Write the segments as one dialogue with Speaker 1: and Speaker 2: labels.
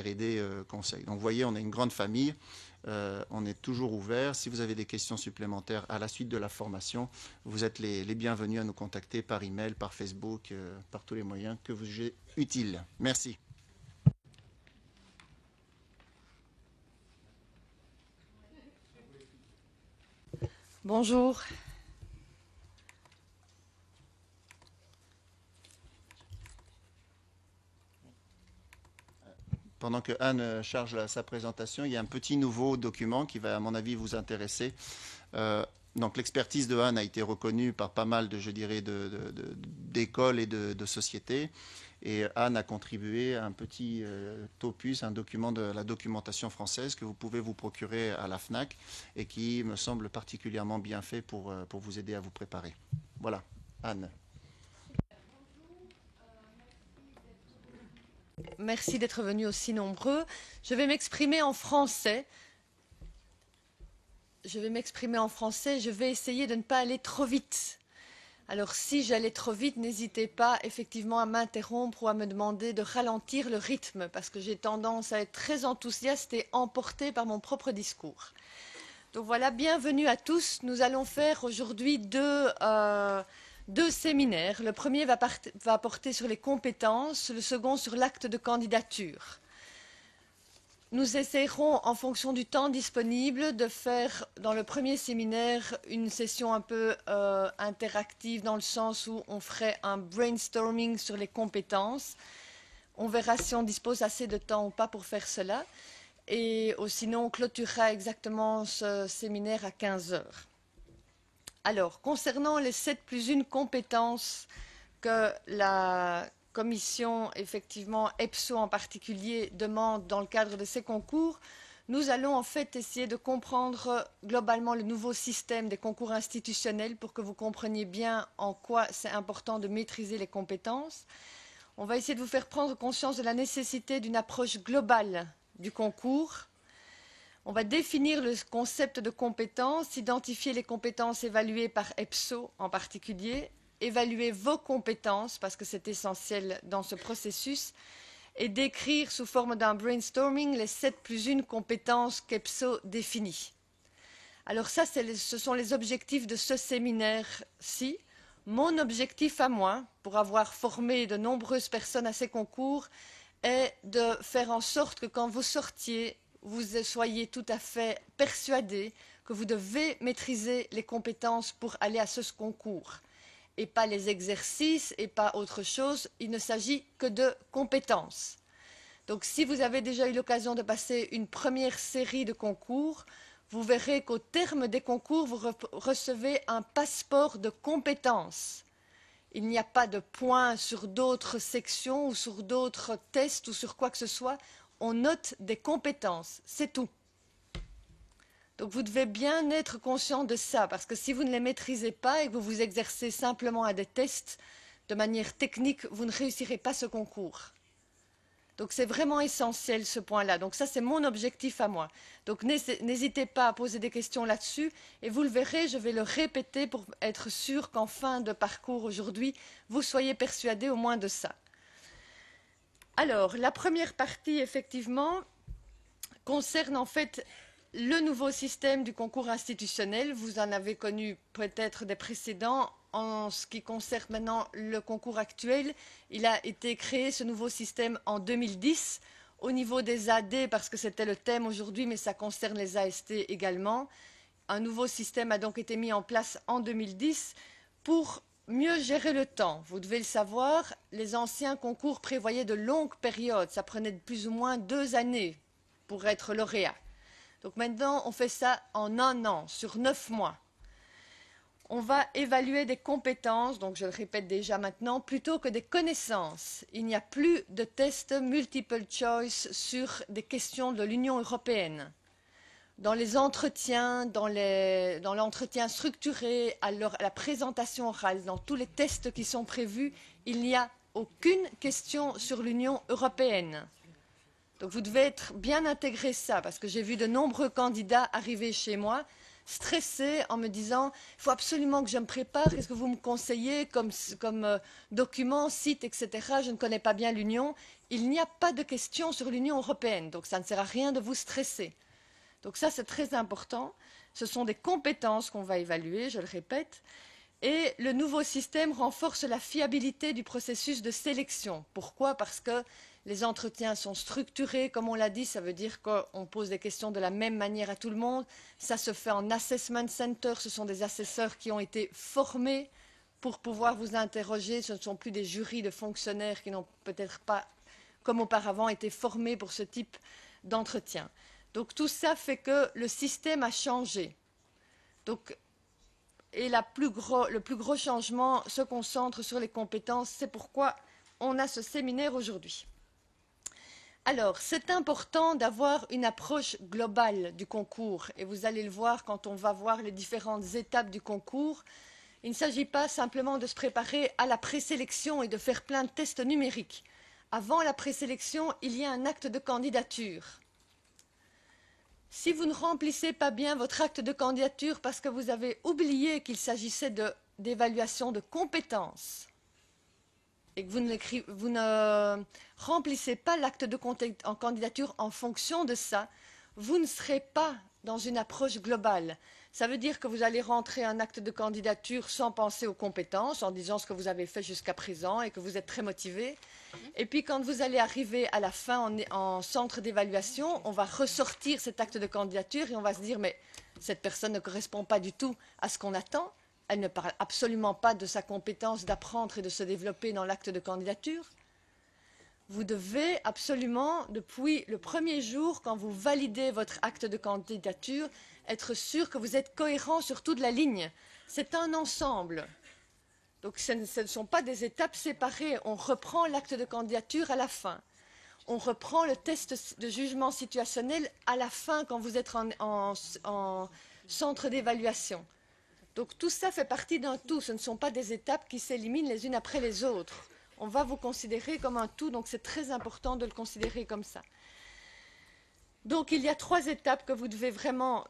Speaker 1: R&D conseil. Donc vous voyez, on est une grande famille. On est toujours ouvert. Si vous avez des questions supplémentaires à la suite de la formation, vous êtes les bienvenus à nous contacter par email, par Facebook, par tous les moyens que vous jugez utiles. Merci.
Speaker 2: Bonjour.
Speaker 1: Pendant que Anne charge sa présentation, il y a un petit nouveau document qui va, à mon avis, vous intéresser. Donc l'expertise de Anne a été reconnue par pas mal de, je dirais, d'écoles et de sociétés. Et Anne a contribué à un petit opus, un document de la documentation française que vous pouvez vous procurer à la FNAC et qui me semble particulièrement bien fait pour vous aider à vous préparer. Voilà, Anne.
Speaker 2: Merci d'être venus aussi nombreux. Je vais m'exprimer en français. Je vais essayer de ne pas aller trop vite. Alors si j'allais trop vite, n'hésitez pas effectivement à m'interrompre ou à me demander de ralentir le rythme parce que j'ai tendance à être très enthousiaste et emportée par mon propre discours. Donc voilà, bienvenue à tous. Nous allons faire aujourd'hui deux séminaires. Le premier va porter sur les compétences, le second sur l'acte de candidature. Nous essaierons, en fonction du temps disponible, de faire dans le premier séminaire une session un peu interactive dans le sens où on ferait un brainstorming sur les compétences. On verra si on dispose assez de temps ou pas pour faire cela. Et sinon, on clôturera exactement ce séminaire à 15 heures. Alors, concernant les 7+1 compétences que la commission, effectivement, EPSO en particulier, demande dans le cadre de ces concours, nous allons en fait essayer de comprendre globalement le nouveau système des concours institutionnels pour que vous compreniez bien en quoi c'est important de maîtriser les compétences. On va essayer de vous faire prendre conscience de la nécessité d'une approche globale du concours. On va définir le concept de compétences, identifier les compétences évaluées par EPSO en particulier, évaluer vos compétences parce que c'est essentiel dans ce processus et décrire sous forme d'un brainstorming les 7+1 compétences qu'EPSO définit. Alors ça, ce sont les objectifs de ce séminaire-ci. Mon objectif à moi, pour avoir formé de nombreuses personnes à ces concours, est de faire en sorte que quand vous sortiez, vous soyez tout à fait persuadés que vous devez maîtriser les compétences pour aller à ce concours. Et pas les exercices et pas autre chose, il ne s'agit que de compétences. Donc si vous avez déjà eu l'occasion de passer une première série de concours, vous verrez qu'au terme des concours, vous recevez un passeport de compétences. Il n'y a pas de points sur d'autres sections ou sur d'autres tests ou sur quoi que ce soit. On note des compétences, c'est tout. Donc vous devez bien être conscient de ça, parce que si vous ne les maîtrisez pas et que vous vous exercez simplement à des tests de manière technique, vous ne réussirez pas ce concours. Donc c'est vraiment essentiel ce point-là. Donc ça c'est mon objectif à moi. Donc n'hésitez pas à poser des questions là-dessus et vous le verrez, je vais le répéter pour être sûr qu'en fin de parcours aujourd'hui, vous soyez persuadés au moins de ça. Alors, la première partie, effectivement, concerne en fait le nouveau système du concours institutionnel. Vous en avez connu peut-être des précédents. En ce qui concerne maintenant le concours actuel, il a été créé, ce nouveau système, en 2010. Au niveau des AD, parce que c'était le thème aujourd'hui, mais ça concerne les AST également. Un nouveau système a donc été mis en place en 2010 pour mieux gérer le temps. Vous devez le savoir, les anciens concours prévoyaient de longues périodes. Ça prenait plus ou moins 2 années pour être lauréat. Donc maintenant, on fait ça en 1 an, sur 9 mois. On va évaluer des compétences, donc je le répète déjà maintenant, plutôt que des connaissances. Il n'y a plus de tests multiple choice sur des questions de l'Union européenne. Dans les entretiens, dans l'entretien structuré, à la présentation orale, dans tous les tests qui sont prévus, il n'y a aucune question sur l'Union européenne. Donc vous devez être bien intégré ça, parce que j'ai vu de nombreux candidats arriver chez moi, stressés en me disant « il faut absolument que je me prépare, qu'est-ce que vous me conseillez comme document, site, etc. Je ne connais pas bien l'Union ». il n'y a pas de questions sur l'Union européenne, donc ça ne sert à rien de vous stresser. Donc ça, c'est très important. Ce sont des compétences qu'on va évaluer, je le répète. Et le nouveau système renforce la fiabilité du processus de sélection. Pourquoi? Parce que les entretiens sont structurés, comme on l'a dit, ça veut dire qu'on pose des questions de la même manière à tout le monde. Ça se fait en assessment center, ce sont des assesseurs qui ont été formés pour pouvoir vous interroger. Ce ne sont plus des jurys de fonctionnaires qui n'ont peut-être pas, comme auparavant, été formés pour ce type d'entretien. Donc tout ça fait que le système a changé. Donc, et le plus gros changement se concentre sur les compétences. C'est pourquoi on a ce séminaire aujourd'hui. Alors, c'est important d'avoir une approche globale du concours. Et vous allez le voir quand on va voir les différentes étapes du concours. Il ne s'agit pas simplement de se préparer à la présélection et de faire plein de tests numériques. Avant la présélection, il y a un acte de candidature. Si vous ne remplissez pas bien votre acte de candidature parce que vous avez oublié qu'il s'agissait d'évaluation de compétences et que vous ne remplissez pas l'acte de candidature en fonction de ça, vous ne serez pas dans une approche globale. Ça veut dire que vous allez rentrer un acte de candidature sans penser aux compétences, en disant ce que vous avez fait jusqu'à présent et que vous êtes très motivé. Et puis quand vous allez arriver à la fin en centre d'évaluation, on va ressortir cet acte de candidature et on va se dire mais cette personne ne correspond pas du tout à ce qu'on attend. Elle ne parle absolument pas de sa compétence d'apprendre et de se développer dans l'acte de candidature. Vous devez absolument, depuis le premier jour, quand vous validez votre acte de candidature, être sûr que vous êtes cohérent sur toute la ligne. C'est un ensemble. Donc ce ne sont pas des étapes séparées. On reprend l'acte de candidature à la fin. On reprend le test de jugement situationnel à la fin quand vous êtes en centre d'évaluation. Donc tout ça fait partie d'un tout. Ce ne sont pas des étapes qui s'éliminent les unes après les autres. On va vous considérer comme un tout, donc c'est très important de le considérer comme ça. Donc il y a 3 étapes que vous devez vraiment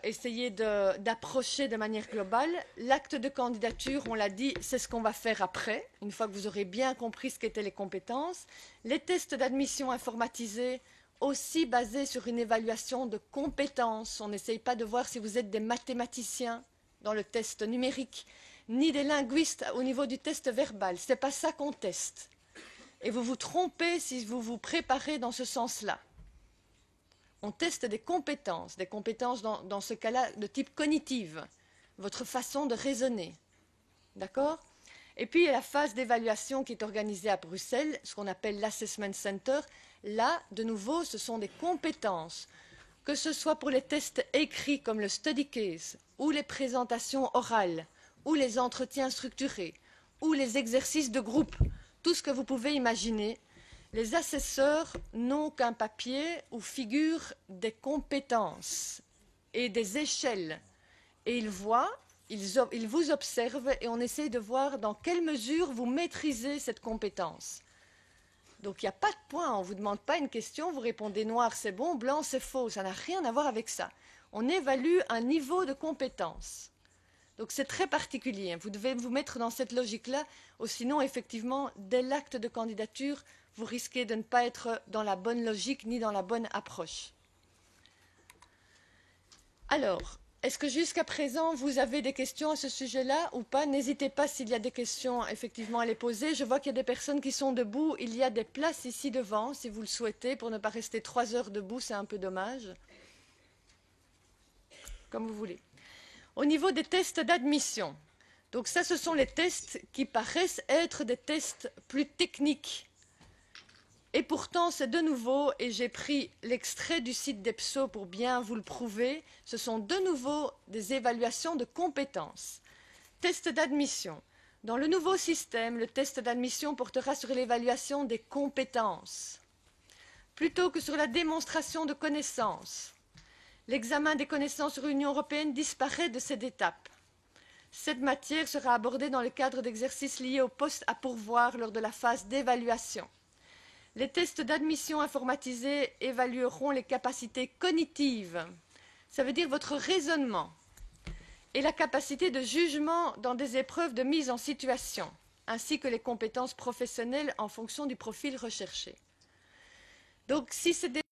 Speaker 2: essayer d'approcher de manière globale. L'acte de candidature, on l'a dit, c'est ce qu'on va faire après, une fois que vous aurez bien compris ce qu'étaient les compétences. Les tests d'admission informatisés, aussi basés sur une évaluation de compétences. On n'essaye pas de voir si vous êtes des mathématiciens dans le test numérique, ni des linguistes au niveau du test verbal. Ce n'est pas ça qu'on teste. Et vous vous trompez si vous vous préparez dans ce sens-là. On teste des compétences dans ce cas-là de type cognitive, votre façon de raisonner. D'accord? Et puis il y a la phase d'évaluation qui est organisée à Bruxelles, ce qu'on appelle l'Assessment Center. Là, de nouveau, ce sont des compétences, que ce soit pour les tests écrits comme le study case, ou les présentations orales, ou les entretiens structurés, ou les exercices de groupe, tout ce que vous pouvez imaginer. Les assesseurs n'ont qu'un papier où figurent des compétences et des échelles. Et ils voient, ils vous observent et on essaie de voir dans quelle mesure vous maîtrisez cette compétence. Donc il n'y a pas de point, on ne vous demande pas une question, vous répondez noir c'est bon, blanc c'est faux, ça n'a rien à voir avec ça. On évalue un niveau de compétence. Donc c'est très particulier, vous devez vous mettre dans cette logique-là, ou sinon effectivement, dès l'acte de candidature, vous risquez de ne pas être dans la bonne logique ni dans la bonne approche. Alors, est-ce que jusqu'à présent, vous avez des questions à ce sujet-là ou pas? N'hésitez pas s'il y a des questions, effectivement, à les poser. Je vois qu'il y a des personnes qui sont debout. Il y a des places ici devant, si vous le souhaitez, pour ne pas rester 3 heures debout, c'est un peu dommage. Comme vous voulez. Au niveau des tests d'admission, donc ça, ce sont les tests qui paraissent être des tests plus techniques. Et pourtant, c'est de nouveau, et j'ai pris l'extrait du site d'EPSO pour bien vous le prouver, ce sont de nouveau des évaluations de compétences. Test d'admission. Dans le nouveau système, le test d'admission portera sur l'évaluation des compétences, plutôt que sur la démonstration de connaissances. L'examen des connaissances sur l'Union européenne disparaît de cette étape. Cette matière sera abordée dans le cadre d'exercices liés au poste à pourvoir lors de la phase d'évaluation. Les tests d'admission informatisés évalueront les capacités cognitives, ça veut dire votre raisonnement, et la capacité de jugement dans des épreuves de mise en situation, ainsi que les compétences professionnelles en fonction du profil recherché. Donc si c'est